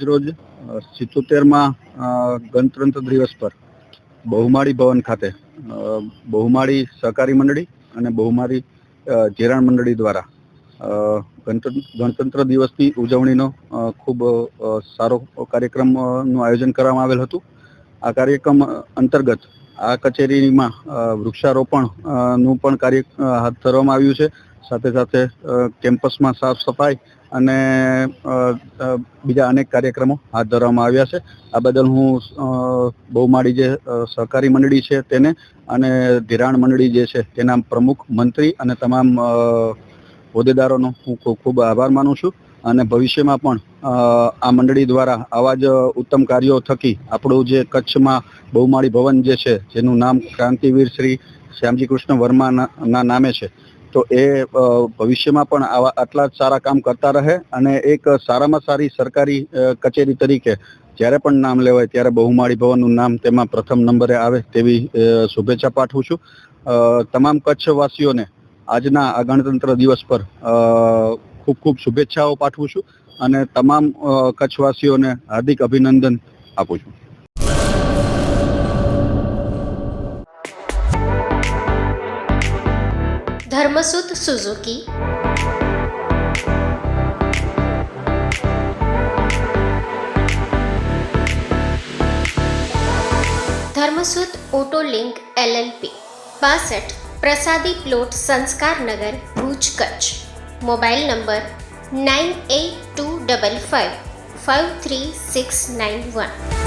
રોજ 77માં ગણતંત્ર દિવસ પર બહુમાળી ભવન ખાતે બહુમાળી સહકારી મંડળી અને બહુમાળી ધિરાણ મંડળી દ્વારા ગણતંત્ર દિવસની ઉજવણીનો ખૂબ સારો કાર્યક્રમનું આયોજન કરવામાં આવેલ હતું. આ કાર્યક્રમ અંતર્ગત આ કચેરીમાં વૃક્ષારોપણનું પણ કાર્ય હાથ ધરવામાં આવ્યું છે. સાથે સાથે કેમ્પસમાં સાફ સફાઈ અને બીજા અનેક કાર્યક્રમો હાથ ધરવામાં આવ્યા છે. આ બદલ હું બહુમાળી જે સહકારી મંડળી છે તેને અને ધિરાણ મંડળી જે છે તેના પ્રમુખ, મંત્રી અને તમામ હોદ્દેદારોનો હું ખૂબ આભાર માનું છું. અને ભવિષ્યમાં પણ આ મંડળી દ્વારા આવા જ ઉત્તમ કાર્યો થકી આપણું જે કચ્છમાં બહુમાળી ભવન જે છે જેનું નામ ક્રાંતિવીર શ્રી શ્યામજી કૃષ્ણ વર્માના નામે છે, તો એ ભવિષ્યમાં પણ આટલા જ સારા કામ કરતા રહે અને એક સારામાં સારી સરકારી કચેરી તરીકે જ્યારે પણ નામ લેવાય ત્યારે બહુમાળી ભવનનું નામ તેમાં પ્રથમ નંબરે આવે તેવી શુભેચ્છા પાઠવું છું. તમામ કચ્છવાસીઓને આજના આ ગણતંત્ર દિવસ પર ખૂબ ખૂબ શુભેચ્છાઓ પાઠવું છું અને તમામ કચ્છવાસીઓને હાર્દિક અભિનંદન આપું છું. Dharmasut Suzuki, Dharmasut auto link LLP 62 પ્રસાદી પ્લોટ, સંસ્કાર નગર, ભુજ, કચ્છ. Mobile number 9825553691.